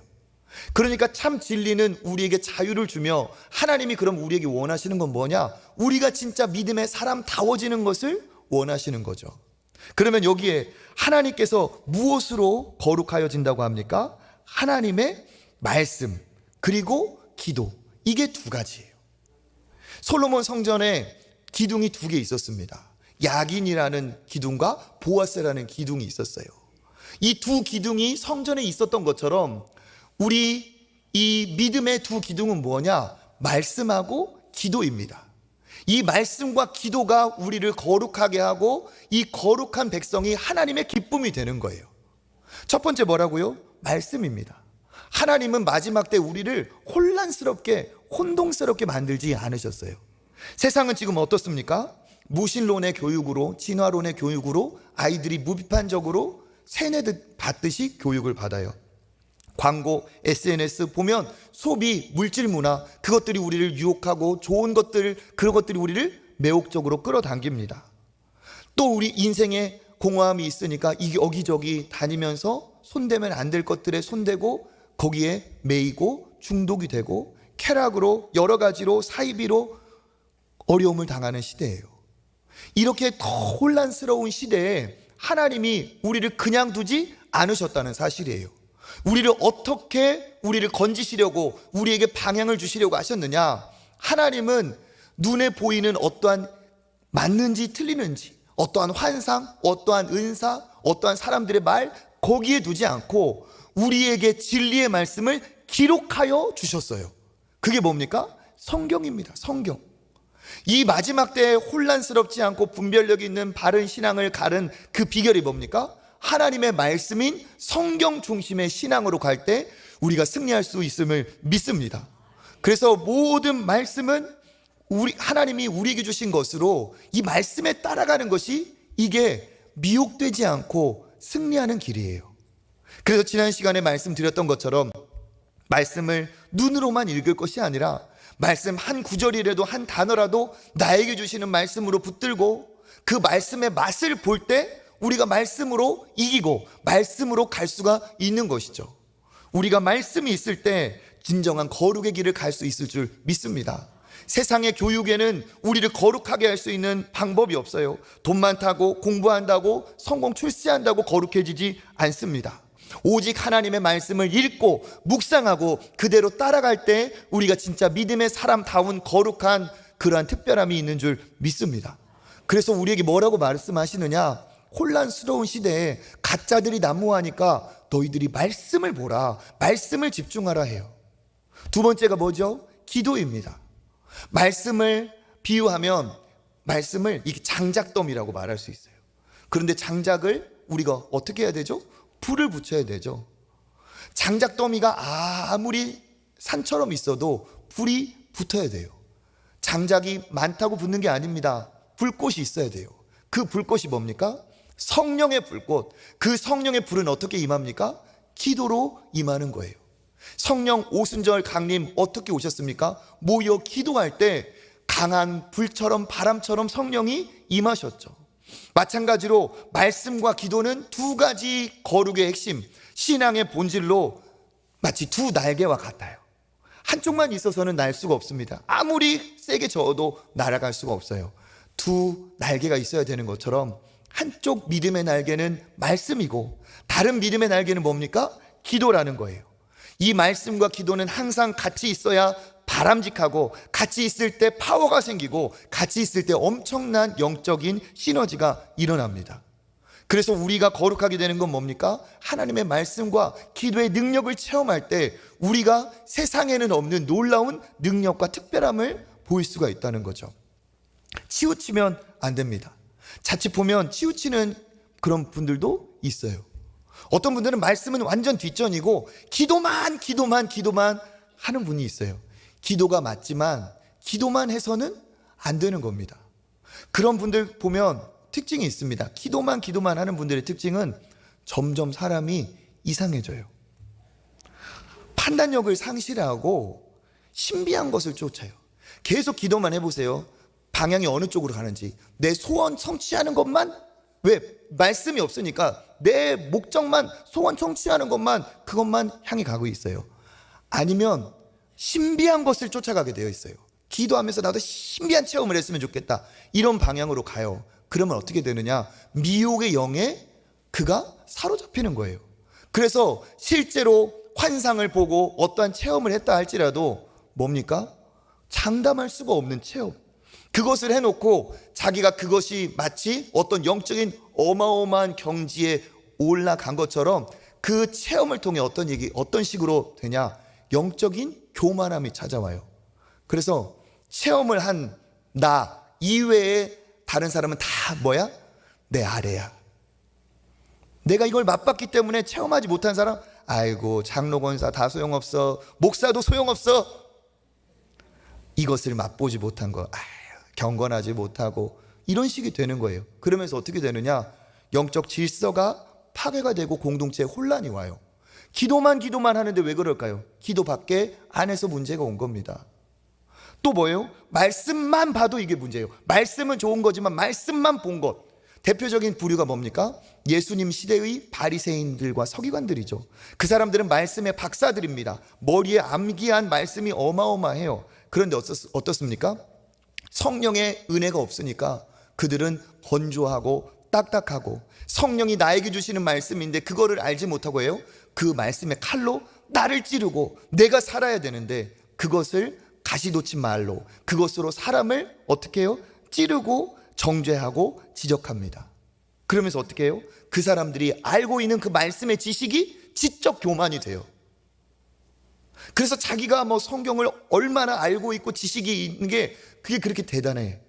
그러니까 참 진리는 우리에게 자유를 주며, 하나님이 그럼 우리에게 원하시는 건 뭐냐? 우리가 진짜 믿음의 사람다워지는 것을 원하시는 거죠. 그러면 여기에 하나님께서 무엇으로 거룩하여진다고 합니까? 하나님의 말씀 그리고 기도, 이게 두 가지예요. 솔로몬 성전에 기둥이 두 개 있었습니다. 야긴이라는 기둥과 보아스라는 기둥이 있었어요. 이 두 기둥이 성전에 있었던 것처럼 우리 이 믿음의 두 기둥은 뭐냐? 말씀하고 기도입니다. 이 말씀과 기도가 우리를 거룩하게 하고 이 거룩한 백성이 하나님의 기쁨이 되는 거예요. 첫 번째 뭐라고요? 말씀입니다. 하나님은 마지막 때 우리를 혼란스럽게, 혼동스럽게 만들지 않으셨어요. 세상은 지금 어떻습니까? 무신론의 교육으로, 진화론의 교육으로 아이들이 무비판적으로 세뇌 받듯이 교육을 받아요. 광고, SNS 보면 소비, 물질 문화, 그것들이 우리를 유혹하고 좋은 것들, 그런 것들이 우리를 매혹적으로 끌어당깁니다. 또 우리 인생에 공허함이 있으니까 이 여기저기 다니면서 손대면 안 될 것들에 손대고 거기에 매이고 중독이 되고 쾌락으로 여러 가지로 사이비로 어려움을 당하는 시대예요. 이렇게 더 혼란스러운 시대에 하나님이 우리를 그냥 두지 않으셨다는 사실이에요. 우리를 어떻게 우리를 건지시려고, 우리에게 방향을 주시려고 하셨느냐? 하나님은 눈에 보이는 어떠한 맞는지 틀리는지, 어떠한 환상, 어떠한 은사, 어떠한 사람들의 말, 거기에 두지 않고 우리에게 진리의 말씀을 기록하여 주셨어요. 그게 뭡니까? 성경입니다. 성경. 이 마지막 때에 혼란스럽지 않고 분별력 있는 바른 신앙을 가른 그 비결이 뭡니까? 하나님의 말씀인 성경 중심의 신앙으로 갈 때 우리가 승리할 수 있음을 믿습니다. 그래서 모든 말씀은 하나님이 우리에게 주신 것으로 이 말씀에 따라가는 것이 이게 미혹되지 않고 승리하는 길이에요. 그래서 지난 시간에 말씀드렸던 것처럼 말씀을 눈으로만 읽을 것이 아니라 말씀 한 구절이라도 한 단어라도 나에게 주시는 말씀으로 붙들고 그 말씀의 맛을 볼 때 우리가 말씀으로 이기고 말씀으로 갈 수가 있는 것이죠. 우리가 말씀이 있을 때 진정한 거룩의 길을 갈 수 있을 줄 믿습니다. 세상의 교육에는 우리를 거룩하게 할 수 있는 방법이 없어요. 돈 많다고 공부한다고 성공 출세한다고 거룩해지지 않습니다. 오직 하나님의 말씀을 읽고 묵상하고 그대로 따라갈 때 우리가 진짜 믿음의 사람다운 거룩한 그러한 특별함이 있는 줄 믿습니다. 그래서 우리에게 뭐라고 말씀하시느냐? 혼란스러운 시대에 가짜들이 난무하니까 너희들이 말씀을 보라, 말씀을 집중하라 해요. 두 번째가 뭐죠? 기도입니다. 말씀을 비유하면 말씀을 이게 장작더미라고 말할 수 있어요. 그런데 장작을 우리가 어떻게 해야 되죠? 불을 붙여야 되죠. 장작더미가 아무리 산처럼 있어도 불이 붙어야 돼요. 장작이 많다고 붙는 게 아닙니다. 불꽃이 있어야 돼요. 그 불꽃이 뭡니까? 성령의 불꽃. 그 성령의 불은 어떻게 임합니까? 기도로 임하는 거예요. 성령 오순절 강림 어떻게 오셨습니까? 모여 기도할 때 강한 불처럼 바람처럼 성령이 임하셨죠. 마찬가지로 말씀과 기도는 두 가지 거룩의 핵심, 신앙의 본질로 마치 두 날개와 같아요. 한쪽만 있어서는 날 수가 없습니다. 아무리 세게 저어도 날아갈 수가 없어요. 두 날개가 있어야 되는 것처럼 한쪽 믿음의 날개는 말씀이고 다른 믿음의 날개는 뭡니까? 기도라는 거예요. 이 말씀과 기도는 항상 같이 있어야 바람직하고 같이 있을 때 파워가 생기고 같이 있을 때 엄청난 영적인 시너지가 일어납니다. 그래서 우리가 거룩하게 되는 건 뭡니까? 하나님의 말씀과 기도의 능력을 체험할 때 우리가 세상에는 없는 놀라운 능력과 특별함을 보일 수가 있다는 거죠. 치우치면 안 됩니다. 자칫 보면 치우치는 그런 분들도 있어요. 어떤 분들은 말씀은 완전 뒷전이고 기도만 하는 분이 있어요. 기도가 맞지만 기도만 해서는 안 되는 겁니다. 그런 분들 보면 특징이 있습니다. 기도만 하는 분들의 특징은 점점 사람이 이상해져요. 판단력을 상실하고 신비한 것을 쫓아요. 계속 기도만 해보세요. 방향이 어느 쪽으로 가는지. 내 소원 성취하는 것만, 왜? 말씀이 없으니까 내 목적만, 소원 성취하는 것만, 그것만 향해 가고 있어요. 아니면 신비한 것을 쫓아가게 되어 있어요. 기도하면서 나도 신비한 체험을 했으면 좋겠다, 이런 방향으로 가요. 그러면 어떻게 되느냐? 미혹의 영에 그가 사로잡히는 거예요. 그래서 실제로 환상을 보고 어떠한 체험을 했다 할지라도 뭡니까? 장담할 수가 없는 체험. 그것을 해놓고 자기가 그것이 마치 어떤 영적인 어마어마한 경지에 올라간 것처럼 그 체험을 통해 어떤 식으로 되냐? 영적인 교만함이 찾아와요. 그래서 체험을 한 나 이외에 다른 사람은 다 뭐야? 내 아래야. 내가 이걸 맛봤기 때문에 체험하지 못한 사람, 아이고 장로 권사 다 소용없어, 목사도 소용없어. 이것을 맛보지 못한 거, 경건하지 못하고, 이런 식이 되는 거예요. 그러면서 어떻게 되느냐? 영적 질서가 파괴가 되고 공동체에 혼란이 와요. 기도만 하는데 왜 그럴까요? 기도 밖에 안에서 문제가 온 겁니다. 또 뭐예요? 말씀만 봐도 이게 문제예요. 말씀은 좋은 거지만 말씀만 본 것. 대표적인 부류가 뭡니까? 예수님 시대의 바리새인들과 서기관들이죠. 그 사람들은 말씀의 박사들입니다. 머리에 암기한 말씀이 어마어마해요. 그런데 어떻습니까? 성령의 은혜가 없으니까 그들은 건조하고 딱딱하고, 성령이 나에게 주시는 말씀인데 그거를 알지 못하고 해요. 그 말씀의 칼로 나를 찌르고 내가 살아야 되는데 그것을 가시돋친 말로, 그것으로 사람을 어떻게 해요? 찌르고 정죄하고 지적합니다. 그러면서 어떻게 해요? 그 사람들이 알고 있는 그 말씀의 지식이 지적 교만이 돼요. 그래서 자기가 성경을 얼마나 알고 있고 지식이 있는 게 그게 그렇게 대단해.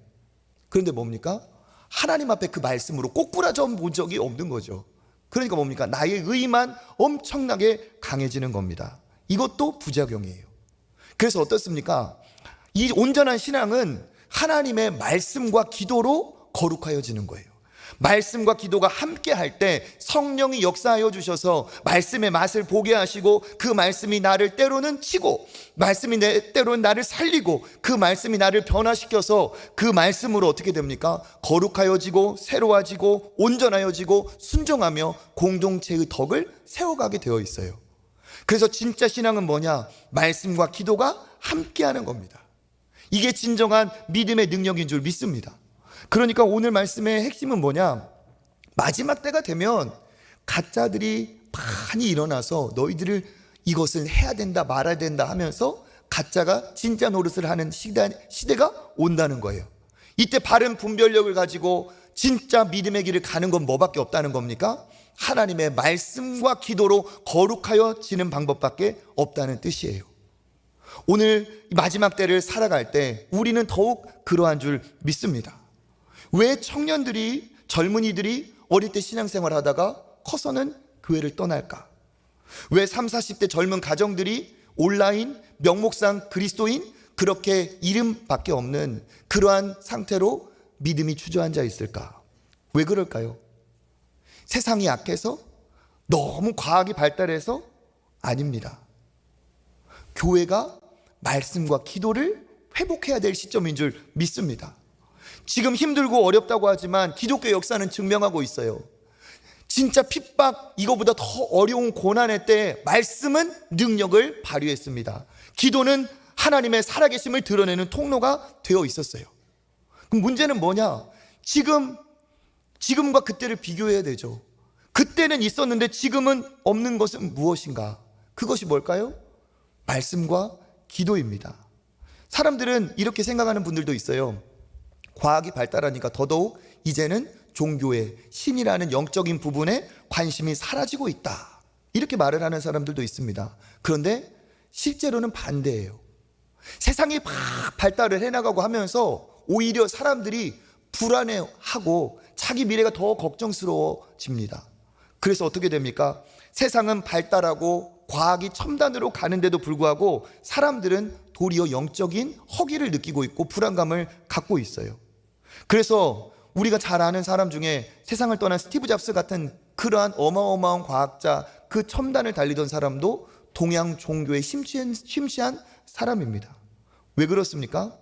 그런데 뭡니까? 하나님 앞에 그 말씀으로 꼬꾸라져 본 적이 없는 거죠. 그러니까 뭡니까? 나의 의만 엄청나게 강해지는 겁니다. 이것도 부작용이에요. 그래서 어떻습니까? 이 온전한 신앙은 하나님의 말씀과 기도로 거룩하여지는 거예요. 말씀과 기도가 함께 할 때 성령이 역사하여 주셔서 말씀의 맛을 보게 하시고, 그 말씀이 나를 때로는 치고, 말씀이 때로는 나를 살리고, 그 말씀이 나를 변화시켜서 그 말씀으로 어떻게 됩니까? 거룩하여지고 새로워지고 온전하여지고 순종하며 공동체의 덕을 세워가게 되어 있어요. 그래서 진짜 신앙은 뭐냐? 말씀과 기도가 함께하는 겁니다. 이게 진정한 믿음의 능력인 줄 믿습니다. 그러니까 오늘 말씀의 핵심은 뭐냐? 마지막 때가 되면 가짜들이 많이 일어나서 너희들을 이것을 해야 된다 말아야 된다 하면서 가짜가 진짜 노릇을 하는 시대가 온다는 거예요. 이때 바른 분별력을 가지고 진짜 믿음의 길을 가는 건 뭐밖에 없다는 겁니까? 하나님의 말씀과 기도로 거룩하여지는 방법밖에 없다는 뜻이에요. 오늘 마지막 때를 살아갈 때 우리는 더욱 그러한 줄 믿습니다. 왜 청년들이, 젊은이들이 어릴 때 신앙생활 하다가 커서는 교회를 떠날까? 왜 30, 40대 젊은 가정들이 온라인, 명목상 그리스도인, 그렇게 이름밖에 없는 그러한 상태로 믿음이 주저앉아 있을까? 왜 그럴까요? 세상이 약해서? 너무 과학이 발달해서? 아닙니다. 교회가 말씀과 기도를 회복해야 될 시점인 줄 믿습니다. 지금 힘들고 어렵다고 하지만 기독교 역사는 증명하고 있어요. 진짜 핍박, 이거보다 더 어려운 고난의 때 말씀은 능력을 발휘했습니다. 기도는 하나님의 살아계심을 드러내는 통로가 되어 있었어요. 그럼 문제는 뭐냐? 지금과 그때를 비교해야 되죠. 그때는 있었는데 지금은 없는 것은 무엇인가? 그것이 뭘까요? 말씀과 기도입니다. 사람들은 이렇게 생각하는 분들도 있어요. 과학이 발달하니까 더더욱 이제는 종교의 신이라는 영적인 부분에 관심이 사라지고 있다, 이렇게 말을 하는 사람들도 있습니다. 그런데 실제로는 반대예요. 세상이 막 발달을 해나가고 하면서 오히려 사람들이 불안해하고 자기 미래가 더 걱정스러워집니다. 그래서 어떻게 됩니까? 세상은 발달하고 과학이 첨단으로 가는데도 불구하고 사람들은 도리어 영적인 허기를 느끼고 있고 불안감을 갖고 있어요. 그래서 우리가 잘 아는 사람 중에 세상을 떠난 스티브 잡스 같은 그러한 어마어마한 과학자, 그 첨단을 달리던 사람도 동양 종교에 심취한 사람입니다. 왜 그렇습니까?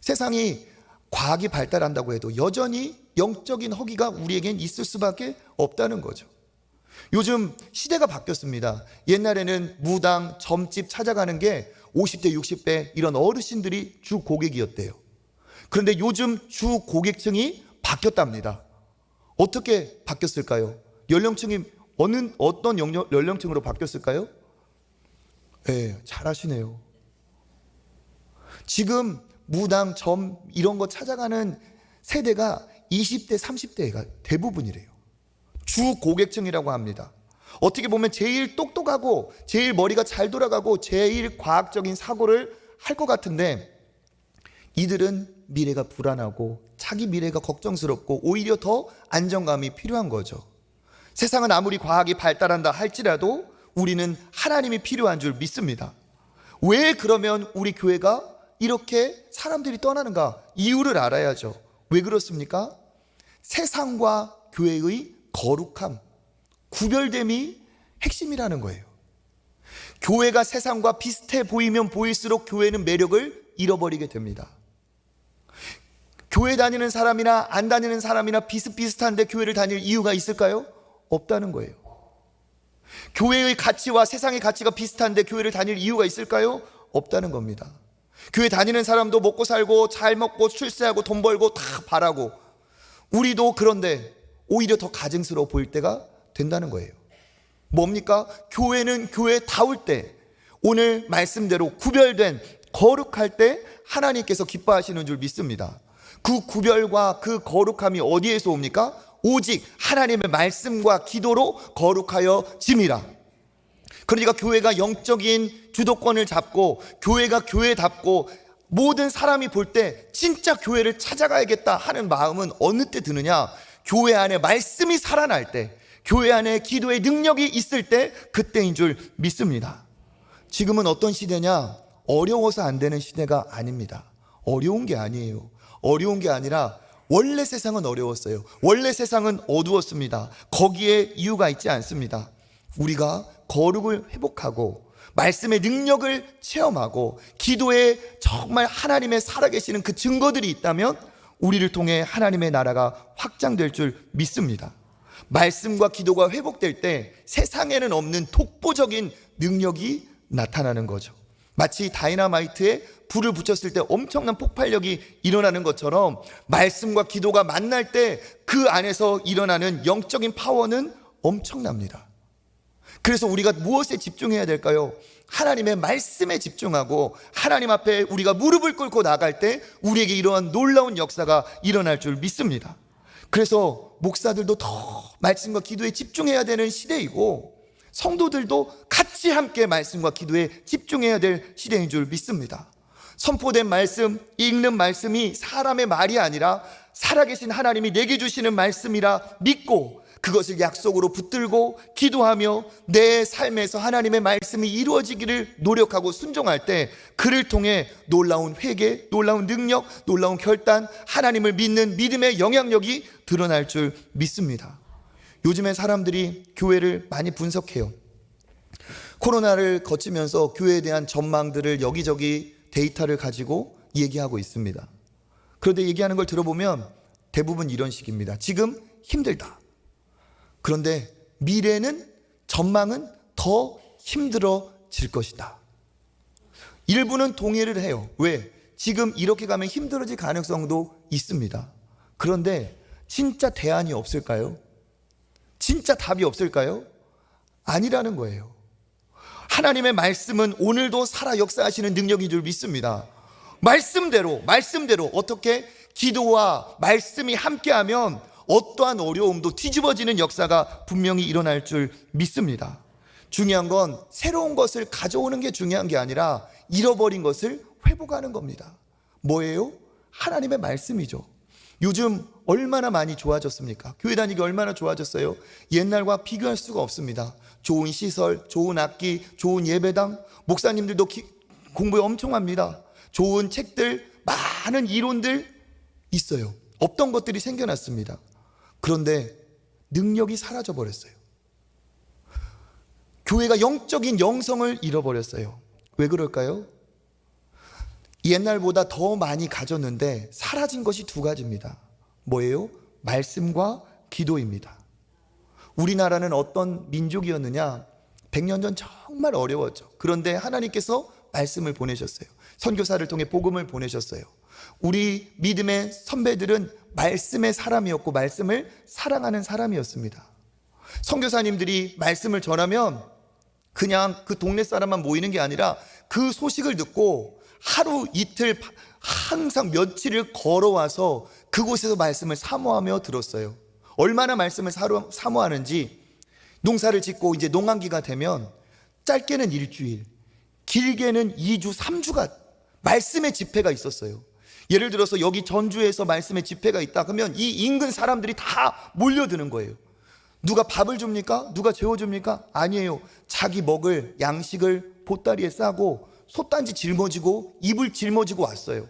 세상이 과학이 발달한다고 해도 여전히 영적인 허기가 우리에겐 있을 수밖에 없다는 거죠. 요즘 시대가 바뀌었습니다. 옛날에는 무당, 점집 찾아가는 게 50대, 60대 이런 어르신들이 주 고객이었대요. 그런데 요즘 주 고객층이 바뀌었답니다. 어떻게 바뀌었을까요? 연령층이 어떤 연령층으로 바뀌었을까요? 네, 잘 아시네요. 지금 무당, 점 이런 거 찾아가는 세대가 20대, 30대가 대부분이래요. 주 고객층이라고 합니다. 어떻게 보면 제일 똑똑하고 제일 머리가 잘 돌아가고 제일 과학적인 사고를 할 것 같은데, 이들은 미래가 불안하고 자기 미래가 걱정스럽고 오히려 더 안정감이 필요한 거죠. 세상은 아무리 과학이 발달한다 할지라도 우리는 하나님이 필요한 줄 믿습니다. 왜 그러면 우리 교회가 이렇게 사람들이 떠나는가? 이유를 알아야죠. 왜 그렇습니까? 세상과 교회의 거룩함, 구별됨이 핵심이라는 거예요. 교회가 세상과 비슷해 보이면 보일수록 교회는 매력을 잃어버리게 됩니다. 교회 다니는 사람이나 안 다니는 사람이나 비슷비슷한데 교회를 다닐 이유가 있을까요? 없다는 거예요. 교회의 가치와 세상의 가치가 비슷한데 교회를 다닐 이유가 있을까요? 없다는 겁니다. 교회 다니는 사람도 먹고 살고 잘 먹고 출세하고 돈 벌고 다 바라고, 우리도 그런데 오히려 더 가증스러워 보일 때가 된다는 거예요. 뭡니까? 교회는 교회다울 때, 오늘 말씀대로 구별된 거룩할 때 하나님께서 기뻐하시는 줄 믿습니다. 그 구별과 그 거룩함이 어디에서 옵니까? 오직 하나님의 말씀과 기도로 거룩하여 짐이라. 그러니까 교회가 영적인 주도권을 잡고 교회가 교회답고 모든 사람이 볼 때 진짜 교회를 찾아가야겠다 하는 마음은 어느 때 드느냐? 교회 안에 말씀이 살아날 때, 교회 안에 기도의 능력이 있을 때, 그때인 줄 믿습니다. 지금은 어떤 시대냐? 어려워서 안 되는 시대가 아닙니다. 어려운 게 아니에요. 어려운 게 아니라 원래 세상은 어려웠어요. 원래 세상은 어두웠습니다. 거기에 이유가 있지 않습니다. 우리가 거룩을 회복하고 말씀의 능력을 체험하고 기도에 정말 하나님의 살아계시는 그 증거들이 있다면 우리를 통해 하나님의 나라가 확장될 줄 믿습니다. 말씀과 기도가 회복될 때 세상에는 없는 독보적인 능력이 나타나는 거죠. 마치 다이너마이트에 불을 붙였을 때 엄청난 폭발력이 일어나는 것처럼 말씀과 기도가 만날 때 그 안에서 일어나는 영적인 파워는 엄청납니다. 그래서 우리가 무엇에 집중해야 될까요? 하나님의 말씀에 집중하고 하나님 앞에 우리가 무릎을 꿇고 나갈 때 우리에게 이러한 놀라운 역사가 일어날 줄 믿습니다. 그래서 목사들도 더 말씀과 기도에 집중해야 되는 시대이고 성도들도 같이 함께 말씀과 기도에 집중해야 될 시대인 줄 믿습니다. 선포된 말씀, 읽는 말씀이 사람의 말이 아니라 살아계신 하나님이 내게 주시는 말씀이라 믿고 그것을 약속으로 붙들고 기도하며 내 삶에서 하나님의 말씀이 이루어지기를 노력하고 순종할 때 그를 통해 놀라운 회개, 놀라운 능력, 놀라운 결단, 하나님을 믿는 믿음의 영향력이 드러날 줄 믿습니다. 요즘에 사람들이 교회를 많이 분석해요. 코로나를 거치면서 교회에 대한 전망들을 여기저기 데이터를 가지고 얘기하고 있습니다. 그런데 얘기하는 걸 들어보면 대부분 이런 식입니다. 지금 힘들다. 그런데 미래는, 전망은 더 힘들어질 것이다. 일부는 동의를 해요. 왜? 지금 이렇게 가면 힘들어질 가능성도 있습니다. 그런데 진짜 대안이 없을까요? 진짜 답이 없을까요? 아니라는 거예요. 하나님의 말씀은 오늘도 살아 역사하시는 능력인 줄 믿습니다. 말씀대로 어떻게 기도와 말씀이 함께하면 어떠한 어려움도 뒤집어지는 역사가 분명히 일어날 줄 믿습니다. 중요한 건 새로운 것을 가져오는 게 중요한 게 아니라 잃어버린 것을 회복하는 겁니다. 뭐예요? 하나님의 말씀이죠. 요즘 얼마나 많이 좋아졌습니까? 교회 다니기 얼마나 좋아졌어요? 옛날과 비교할 수가 없습니다. 좋은 시설, 좋은 악기, 좋은 예배당, 목사님들도 공부에 엄청 합니다. 좋은 책들, 많은 이론들 있어요. 없던 것들이 생겨났습니다. 그런데 능력이 사라져버렸어요. 교회가 영적인 영성을 잃어버렸어요. 왜 그럴까요? 옛날보다 더 많이 가졌는데 사라진 것이 두 가지입니다. 뭐예요? 말씀과 기도입니다. 우리나라는 어떤 민족이었느냐? 100년 전 정말 어려웠죠. 그런데 하나님께서 말씀을 보내셨어요. 선교사를 통해 복음을 보내셨어요. 우리 믿음의 선배들은 말씀의 사람이었고 말씀을 사랑하는 사람이었습니다. 선교사님들이 말씀을 전하면 그냥 그 동네 사람만 모이는 게 아니라 그 소식을 듣고 하루 이틀 항상 며칠을 걸어와서 그곳에서 말씀을 사모하며 들었어요. 얼마나 말씀을 사모하는지 농사를 짓고 이제 농한기가 되면 짧게는 일주일, 길게는 2주, 3주가 말씀의 집회가 있었어요. 예를 들어서 여기 전주에서 말씀의 집회가 있다 그러면 이 인근 사람들이 다 몰려드는 거예요. 누가 밥을 줍니까? 누가 재워줍니까? 아니에요. 자기 먹을 양식을 보따리에 싸고 솥단지 짊어지고 이불 짊어지고 왔어요.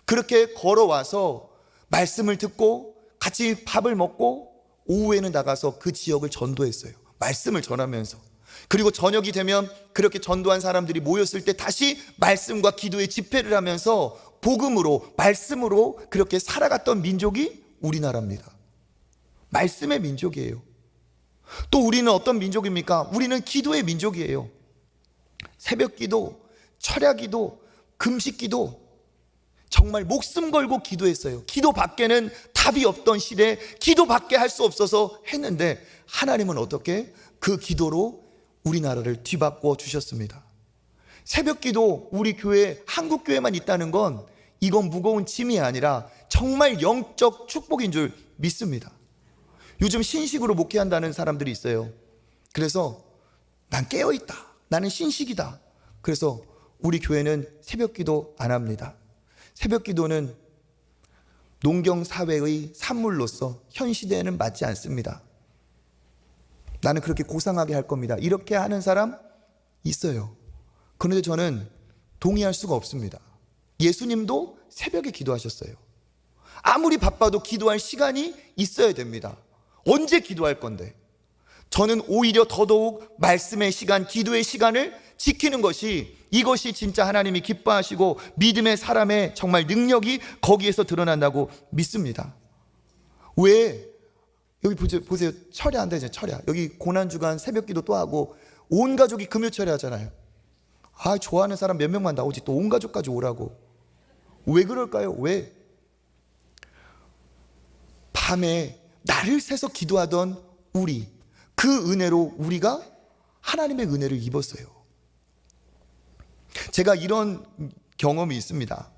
그렇게 걸어와서 말씀을 듣고 같이 밥을 먹고 오후에는 나가서 그 지역을 전도했어요. 말씀을 전하면서. 그리고 저녁이 되면 그렇게 전도한 사람들이 모였을 때 다시 말씀과 기도의 집회를 하면서 복음으로, 말씀으로 그렇게 살아갔던 민족이 우리나라입니다. 말씀의 민족이에요. 또 우리는 어떤 민족입니까? 우리는 기도의 민족이에요. 새벽 기도, 철야 기도, 금식 기도, 정말 목숨 걸고 기도했어요. 기도 밖에는 답이 없던 시대에 기도밖에 할 수 없어서 했는데 하나님은 어떻게 그 기도로 우리나라를 뒤바꿔 주셨습니다. 새벽 기도 우리 교회, 한국 교회만 있다는 건 이건 무거운 짐이 아니라 정말 영적 축복인 줄 믿습니다. 요즘 신식으로 목회한다는 사람들이 있어요. 그래서 난 깨어있다. 나는 신식이다. 그래서 우리 교회는 새벽 기도 안 합니다. 새벽 기도는 농경사회의 산물로서 현 시대에는 맞지 않습니다. 나는 그렇게 고상하게 할 겁니다. 이렇게 하는 사람 있어요. 그런데 저는 동의할 수가 없습니다. 예수님도 새벽에 기도하셨어요. 아무리 바빠도 기도할 시간이 있어야 됩니다. 언제 기도할 건데? 저는 오히려 더더욱 말씀의 시간, 기도의 시간을 지키는 것이, 이것이 진짜 하나님이 기뻐하시고 믿음의 사람의 정말 능력이 거기에서 드러난다고 믿습니다. 왜? 여기 보세요. 철야 한다 이제 철야. 여기 고난주간 새벽기도 또 하고 온 가족이 금요철야 하잖아요. 좋아하는 사람 몇 명만 나오지 또 온 가족까지 오라고. 왜 그럴까요? 왜? 밤에 나를 새서 기도하던 우리, 그 은혜로 우리가 하나님의 은혜를 입었어요. 제가 이런 경험이 있습니다.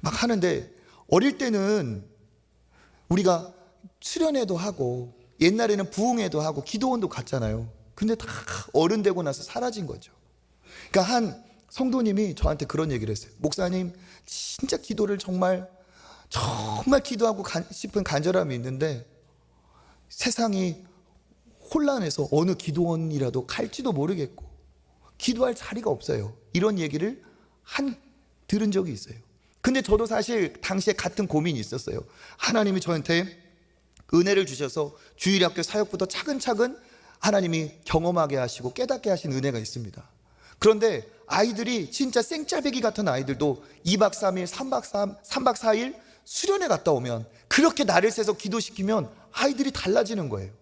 막 하는데 어릴 때는 우리가 수련회도 하고 옛날에는 부흥회도 하고 기도원도 갔잖아요. 근데 다 어른 되고 나서 사라진 거죠. 그러니까 한 성도님이 저한테 그런 얘기를 했어요. 목사님, 진짜 기도를 정말 기도하고 싶은 간절함이 있는데 세상이 혼란해서 어느 기도원이라도 갈지도 모르겠고 기도할 자리가 없어요. 이런 얘기를 들은 적이 있어요. 근데 저도 사실 당시에 같은 고민이 있었어요. 하나님이 저한테 은혜를 주셔서 주일학교 사역부터 차근차근 하나님이 경험하게 하시고 깨닫게 하신 은혜가 있습니다. 그런데 아이들이 진짜 생짜배기 같은 아이들도 2박 3일, 3박 4일 수련회 갔다 오면, 그렇게 나를 새서 기도시키면 아이들이 달라지는 거예요.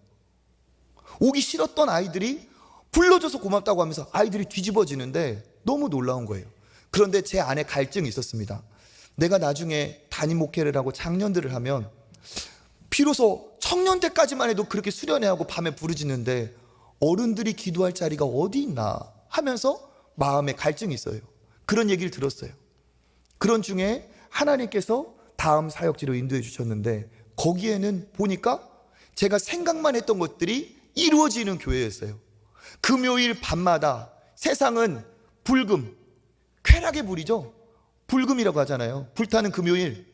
오기 싫었던 아이들이 불러줘서 고맙다고 하면서 아이들이 뒤집어지는데 너무 놀라운 거예요. 그런데 제 안에 갈증이 있었습니다. 내가 나중에 담임 목회를 하고 장년들을 하면 비로소 청년 때까지만 해도 그렇게 수련회하고 밤에 부르짖는데 어른들이 기도할 자리가 어디 있나 하면서 마음에 갈증이 있어요. 그런 얘기를 들었어요. 그런 중에 하나님께서 다음 사역지로 인도해 주셨는데 거기에는 보니까 제가 생각만 했던 것들이 이루어지는 교회였어요. 금요일 밤마다 세상은 불금, 쾌락의 불이죠. 불금이라고 하잖아요. 불타는 금요일.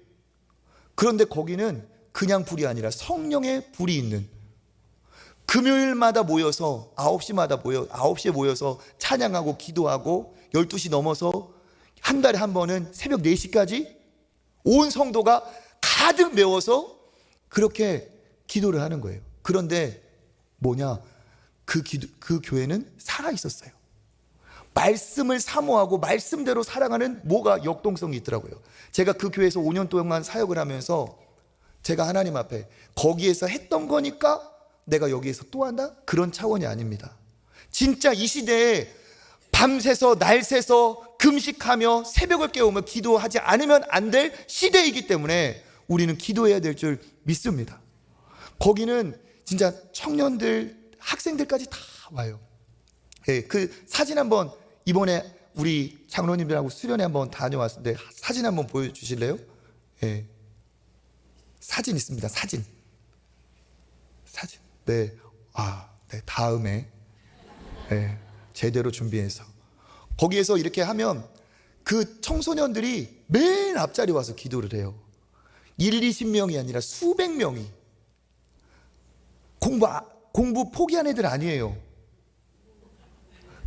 그런데 거기는 그냥 불이 아니라 성령의 불이 있는, 금요일마다 모여서 9시에 모여서 찬양하고 기도하고 12시 넘어서 한 달에 한 번은 새벽 4시까지 온 성도가 가득 메워서 그렇게 기도를 하는 거예요. 그런데 그 교회는 살아 있었어요. 말씀을 사모하고 말씀대로 살아가는 역동성이 있더라고요. 제가 그 교회에서 5년 동안 사역을 하면서 제가 하나님 앞에 거기에서 했던 거니까 내가 여기에서 또 한다? 그런 차원이 아닙니다. 진짜 이 시대에 밤새서 날새서 금식하며 새벽을 깨우며 기도하지 않으면 안 될 시대이기 때문에 우리는 기도해야 될 줄 믿습니다. 거기는 진짜 청년들, 학생들까지 다 와요. 그 사진 한번, 이번에 우리 장로님들하고 수련회 한번 다녀왔는데 사진 한번 보여주실래요? 사진 있습니다. 사진. 네. 네. 다음에 제대로 준비해서 거기에서 이렇게 하면 그 청소년들이 맨 앞자리 와서 기도를 해요. 20명이 아니라 수백 명이. 공부 포기한 애들 아니에요.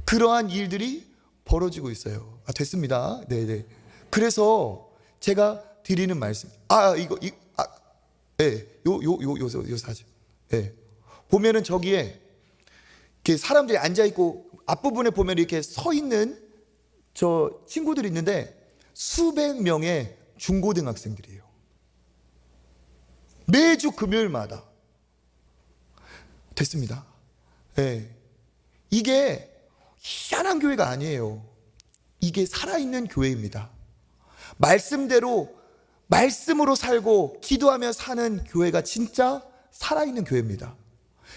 그러한 일들이 벌어지고 있어요. 됐습니다. 네네. 그래서 제가 드리는 말씀, 요 사진. 보면은 저기에 이렇게 사람들이 앉아 있고 앞부분에 보면 이렇게 서 있는 저 친구들이 있는데 수백 명의 중고등학생들이에요. 매주 금요일마다. 됐습니다. 이게 희한한 교회가 아니에요. 이게 살아있는 교회입니다. 말씀으로 살고 기도하며 사는 교회가 진짜 살아있는 교회입니다.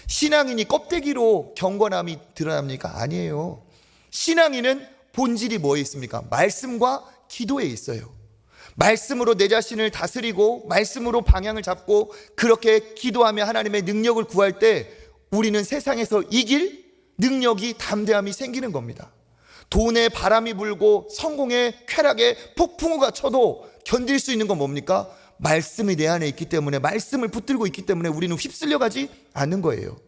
신앙인이 껍데기로 경건함이 드러납니까? 아니에요. 신앙인은 본질이 뭐에 있습니까? 말씀과 기도에 있어요. 말씀으로 내 자신을 다스리고 말씀으로 방향을 잡고 그렇게 기도하며 하나님의 능력을 구할 때 우리는 세상에서 이길 능력이, 담대함이 생기는 겁니다. 돈에 바람이 불고 성공에 쾌락에 폭풍우가 쳐도 견딜 수 있는 건 뭡니까? 말씀이 내 안에 있기 때문에, 말씀을 붙들고 있기 때문에 우리는 휩쓸려 가지 않는 거예요.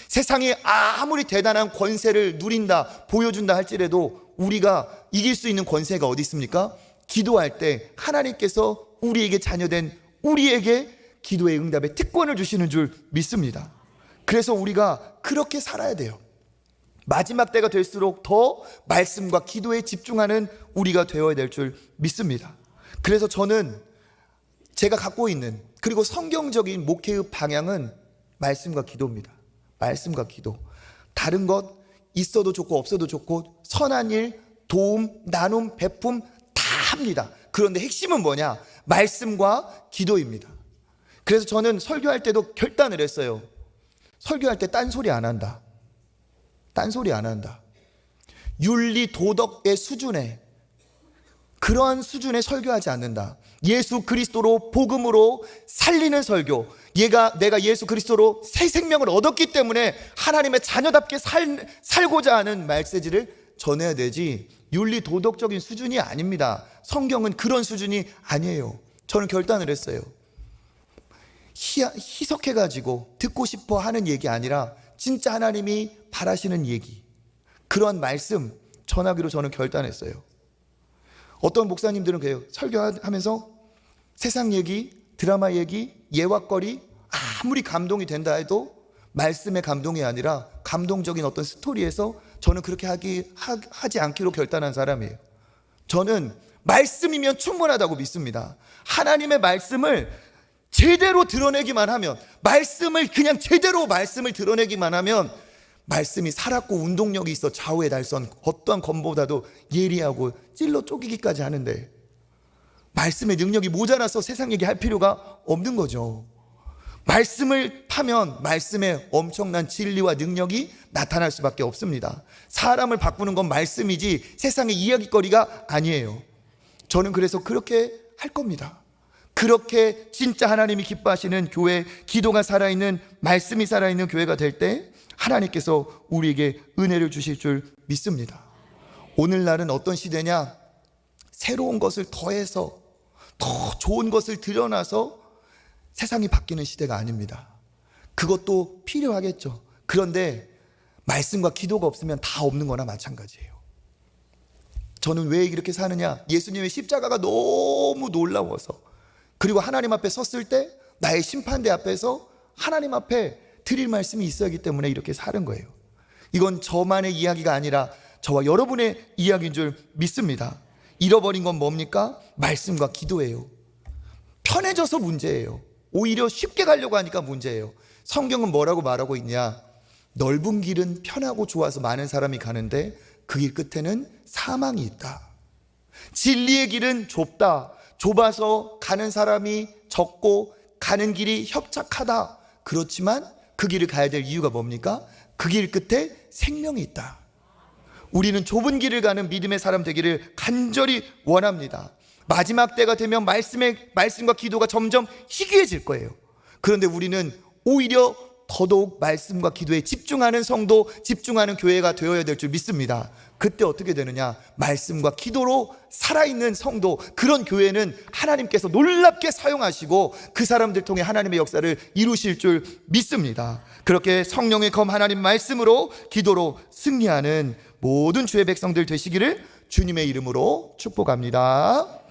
세상이 아무리 대단한 권세를 누린다, 보여준다 할지라도 우리가 이길 수 있는 권세가 어디 있습니까? 기도할 때 하나님께서 우리에게 자녀된 우리에게 기도의 응답의 특권을 주시는 줄 믿습니다. 그래서 우리가 그렇게 살아야 돼요. 마지막 때가 될수록 더 말씀과 기도에 집중하는 우리가 되어야 될 줄 믿습니다. 그래서 저는 제가 갖고 있는, 그리고 성경적인 목회의 방향은 말씀과 기도입니다. 말씀과 기도. 다른 것 있어도 좋고 없어도 좋고 선한 일, 도움, 나눔, 베품 다 합니다. 그런데 핵심은 뭐냐? 말씀과 기도입니다. 그래서 저는 설교할 때도 결단을 했어요. 설교할 때 딴소리 안 한다. 딴소리 안 한다. 윤리 도덕의 수준에, 그러한 수준에 설교하지 않는다. 예수 그리스도로 복음으로 살리는 설교. 내가 예수 그리스도로 새 생명을 얻었기 때문에 하나님의 자녀답게 살고자 하는 메시지를 전해야 되지, 윤리 도덕적인 수준이 아닙니다. 성경은 그런 수준이 아니에요. 저는 결단을 했어요. 희석해가지고 듣고 싶어 하는 얘기 아니라 진짜 하나님이 바라시는 얘기, 그런 말씀 전하기로 저는 결단했어요. 어떤 목사님들은 그래요. 설교하면서 세상 얘기, 드라마 얘기, 예화거리 아무리 감동이 된다 해도 말씀의 감동이 아니라 감동적인 어떤 스토리에서 저는 그렇게 하지 않기로 결단한 사람이에요. 저는 말씀이면 충분하다고 믿습니다. 하나님의 말씀을 제대로 드러내기만 하면, 말씀을 그냥 제대로 말씀을 드러내기만 하면 말씀이 살았고 운동력이 있어 좌우의 날선 어떠한 검보다도 예리하고 찔러 쪼개기까지 하는데, 말씀의 능력이 모자라서 세상 얘기할 필요가 없는 거죠. 말씀을 파면 말씀의 엄청난 진리와 능력이 나타날 수밖에 없습니다. 사람을 바꾸는 건 말씀이지 세상의 이야기거리가 아니에요. 저는 그래서 그렇게 할 겁니다. 그렇게 진짜 하나님이 기뻐하시는 교회, 기도가 살아있는, 말씀이 살아있는 교회가 될 때 하나님께서 우리에게 은혜를 주실 줄 믿습니다. 오늘날은 어떤 시대냐? 새로운 것을 더해서 더 좋은 것을 드러나서 세상이 바뀌는 시대가 아닙니다. 그것도 필요하겠죠. 그런데 말씀과 기도가 없으면 다 없는 거나 마찬가지예요. 저는 왜 이렇게 사느냐? 예수님의 십자가가 너무 놀라워서, 그리고 하나님 앞에 섰을 때 나의 심판대 앞에서 하나님 앞에 드릴 말씀이 있어야 하기 때문에 이렇게 사는 거예요. 이건 저만의 이야기가 아니라 저와 여러분의 이야기인 줄 믿습니다. 잃어버린 건 뭡니까? 말씀과 기도예요. 편해져서 문제예요. 오히려 쉽게 가려고 하니까 문제예요. 성경은 뭐라고 말하고 있냐? 넓은 길은 편하고 좋아서 많은 사람이 가는데 그 길 끝에는 사망이 있다. 진리의 길은 좁다. 좁아서 가는 사람이 적고 가는 길이 협착하다. 그렇지만 그 길을 가야 될 이유가 뭡니까? 그 길 끝에 생명이 있다. 우리는 좁은 길을 가는 믿음의 사람 되기를 간절히 원합니다. 마지막 때가 되면 말씀과 기도가 점점 희귀해질 거예요. 그런데 우리는 오히려 더더욱 말씀과 기도에 집중하는 성도, 집중하는 교회가 되어야 될 줄 믿습니다. 그때 어떻게 되느냐? 말씀과 기도로 살아있는 성도, 그런 교회는 하나님께서 놀랍게 사용하시고 그 사람들 통해 하나님의 역사를 이루실 줄 믿습니다. 그렇게 성령의 검 하나님 말씀으로, 기도로 승리하는 모든 주의 백성들 되시기를 주님의 이름으로 축복합니다.